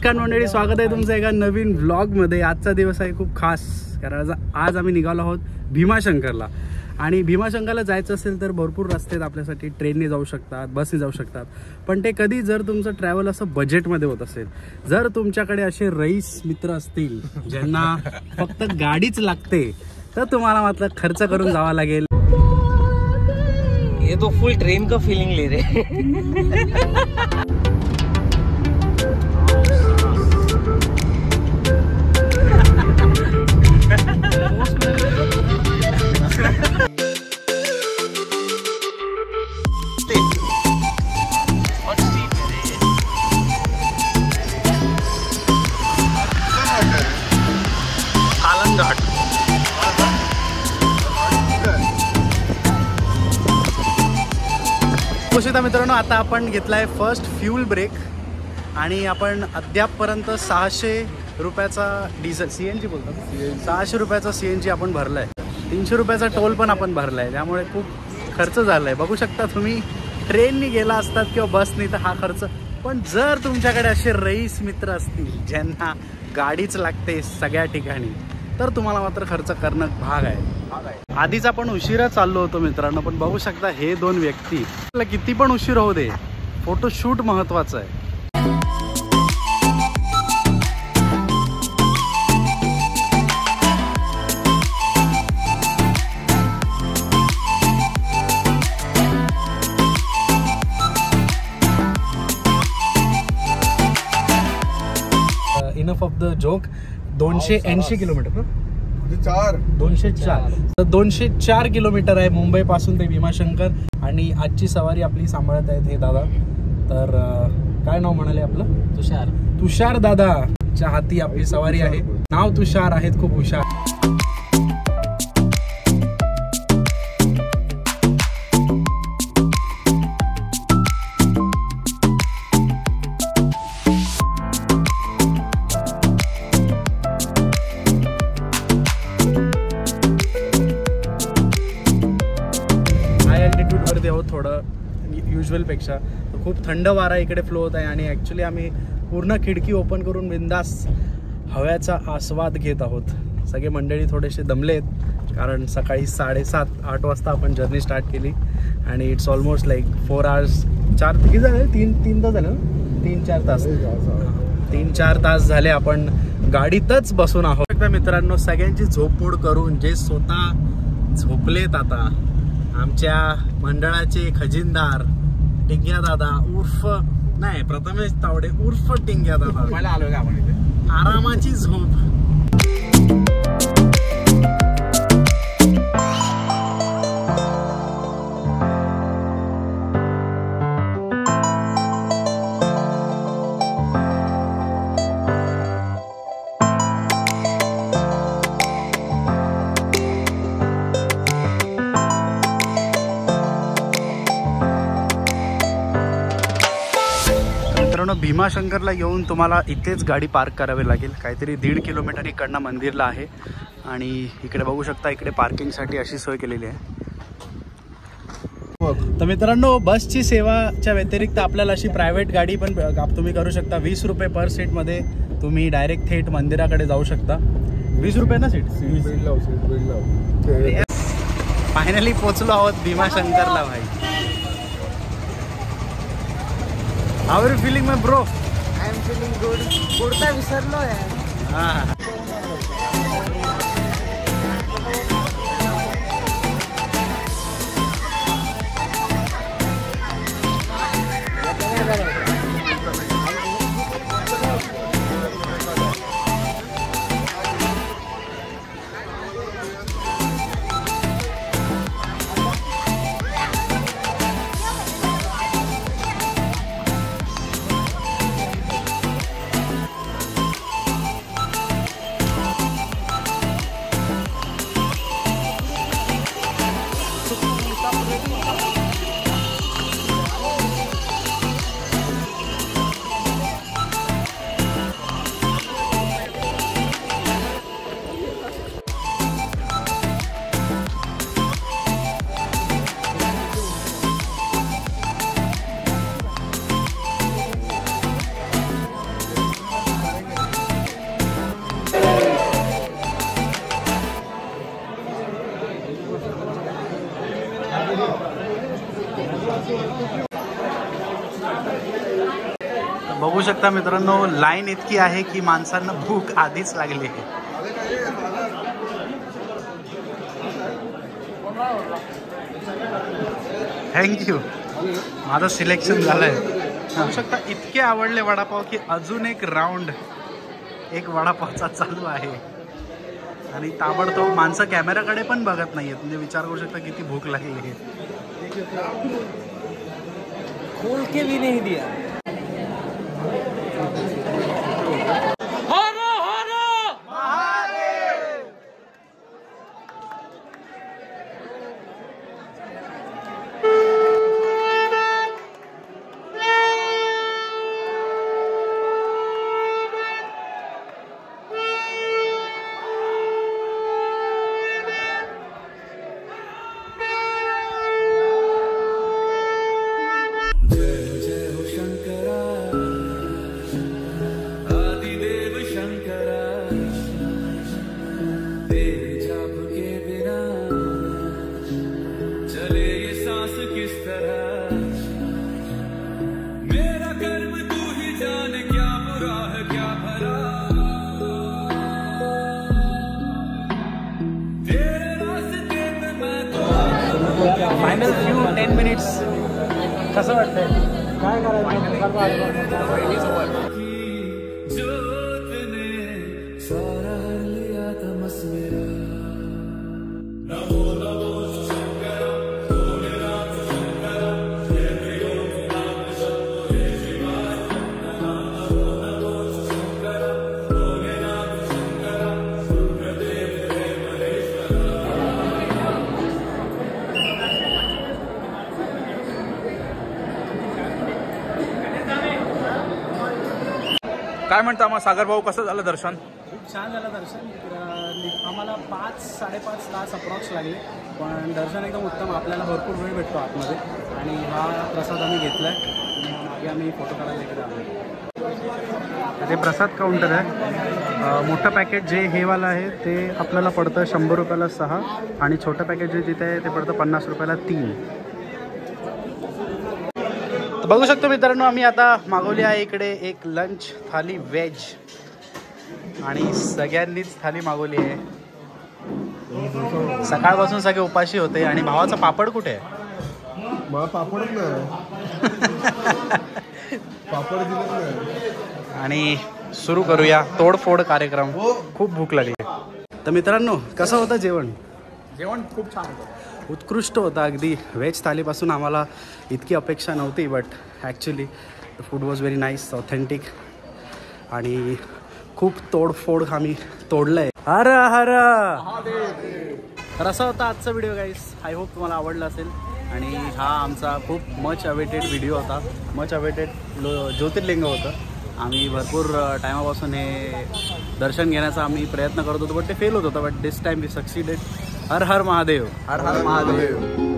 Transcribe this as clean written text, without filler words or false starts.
नमस्कार मंडळी, स्वागत आहे तुमचं एका नवीन व्लॉगमध्ये। आजचा दिवस आहे खूप खास, कारण आज आम्ही निघालो आहोत भीमाशंकरला। आणि भीमाशंकरला जायचं असेल तर भरपूर रस्ते आहेत आपल्यासाठी, ट्रेनने जाऊ शकतात, बसने जाऊ शकतात। पण ते कधी जर तुमचं ट्रॅव्हल असं बजेटमध्ये होत असेल, जर तुमच्याकडे असे रईस मित्र असतील ज्यांना फक्त गाडीच लागते, तर तुम्हाला मात्र खर्च करून जावं लागेल। ये तो फुल ट्रेन का फीलिंग ले रहे मित्रांनो, आता आपण घेतलाय फर्स्ट फ्यूल ब्रेक आणि आपण अद्यापपर्यंत 600 रुपयाचा डिझेल CNG बोलतात, 600 रुपयाचा CNG आपण भरलाय, 300 रुपयाचा टोल पण आपण भरलाय। त्यामुळे खूप खर्च झालाय। बघू शकता तुम्ही, ट्रेननी गेला असतात किंवा बसनी तर हा खर्च। पण जर तुमच्याकडे असे रईस मित्र असतील ज्यांना गाडीच लागते सगळ्या ठिकाणी, तर तुम्हाला मात्र खर्च करणं भाग आहे। आधीच आपण उशिरा चाललो होतो मित्रांनो, पण बघू शकता हे दोन व्यक्ती, किती पण उशीर होऊ दे, फोटोशूट महत्वाचं आहे। Enough of the joke. 280 kilometre ना, 204 तर 204 किलोमीटर आहे मुंबई पासून ते भीमाशंकर। आणि आजची सवारी आपली सांभाळत आहेत हे दादा। तर काय नाव म्हणाले आपलं? तुषार दादाच्या हाती आपली सवारी आहे। नाव तुषार, आहेत खूप हुशार। थोडं युजल पेक्षा खूप थंड वारा इकडे फ्लो होत आहे आणि ॲक्च्युली आम्ही पूर्ण खिडकी ओपन करून बिंदास हव्याचा आस्वाद घेत आहोत। सगळे मंडळी थोडेसे दमले आहेत, कारण सकाळी 7:30-8 वाजता आपण जर्नी स्टार्ट केली आणि इट्स ऑलमोस्ट लाईक 4 hours 4 किती झाले, 3 तास झाले ना, 3-4 तास 3-4 तास झाले आपण गाडीतच बसून आहोत। मित्रांनो, सगळ्यांची झोपमोड करून जे स्वतः झोपलेत आता, आमच्या मंडळाचे खजिनदार टिंग्या दादा उर्फ नाही प्रथमेश तावडे उर्फ टिंग्या दादा, मला आलोय का आपण इथे, आरामाची झोप। भीमाशंकरला येऊन तुम्हाला इथेच गाडी पार्क करावी लागेल। काहीतरी 1.5 किलोमीटर इकडनं मंदिरला आहे आणि इकडे बघू शकता, इकडे पार्किंगसाठी अशी सोय केलेली आहे। तर मित्रांनो, बसची सेवाच्या व्यतिरिक्त आपल्याला अशी प्रायव्हेट गाडी पण तुम्ही करू शकता। 20 रुपये पर सीटमध्ये तुम्ही डायरेक्ट थेट मंदिराकडे जाऊ शकता। 20 रुपये ना सीट। फायनली पोचलो आहोत भीमाशंकरला भाई। How are you feeling, my bro? I am feeling good. Kurta विसरलो आहे। शकता मित्रांनो, लाईन इतकी आहे की माणसांना भूक आधीच लागली आहे. थँक्यू, माझं सिलेक्शन झालंय. पाहू शकता इतके आवडले वडापाव की अजून एक राऊंड एक वडापावचा चालू आहे. आणि ताबडतोब माणसं कॅमेराकडे पण बघत नाहीयेत, म्हणजे विचार करू शकता किती भूक लागली आहे. खोल के भी नहीं दिया. फायनल फ्यू 10 मिनिट्स कसं वाटतंय? काय काय म्हणता मग सागर भाऊ, कसं झालं दर्शन? खूप छान झालं दर्शन. आम्हाला 5-5.5 तास अप्रॉक्स लागले, पण दर्शन एकदम उत्तम. आपल्याला भरपूर वेळ भेटतो आतमध्ये. आणि हा प्रसाद आम्ही घेतला आहे. मागे आम्ही फोटो काढायला इकडे आलो. ते प्रसाद काउंटर आहे. मोठं पॅकेट जे हेवालं आहे ते आपल्याला पडतं 100 रुपयाला 6, आणि छोटं पॅकेट जे तिथे आहे ते पडतं 50 रुपयाला 3. बघू शकतो मित्रांनो, आम्ही आता मागवली आहे इकडे एक लंच थाली व्हेज, आणि सगळ्यांनीच थाली मागवली आहे. सकाळपासून सगळे उपाशी होते. आणि भावाचा पापड कुठे आहे? मला पापडच नाही. पापड दिलं नाही. आणि सुरू करूया तोडफोड कार्यक्रम. खूप भूक लागली. तर मित्रांनो, कसं होतं जेवण? जेवण खूप छान होतं, उत्कृष्ट होता अगदी. व्हेज थालीपासून आम्हाला इतकी अपेक्षा नव्हती, but actually the food was very nice, authentic. आणि खूप तोडफोड आम्ही तोडलं आहे. हर हर. तर असा होता आजचा व्हिडिओ गाईस. आय होप तुम्हाला आवडला असेल. आणि हा आमचा खूप मच अवेटेड व्हिडिओ होता. मच अवेटेड ज्योतिर्लिंग होतं. आम्ही भरपूर टायमापासून हे दर्शन घेण्याचा आम्ही प्रयत्न करत होतो, बट ते फेल होत होतं. But this time we succeeded. हर हर महादेव. हर हर महादेव.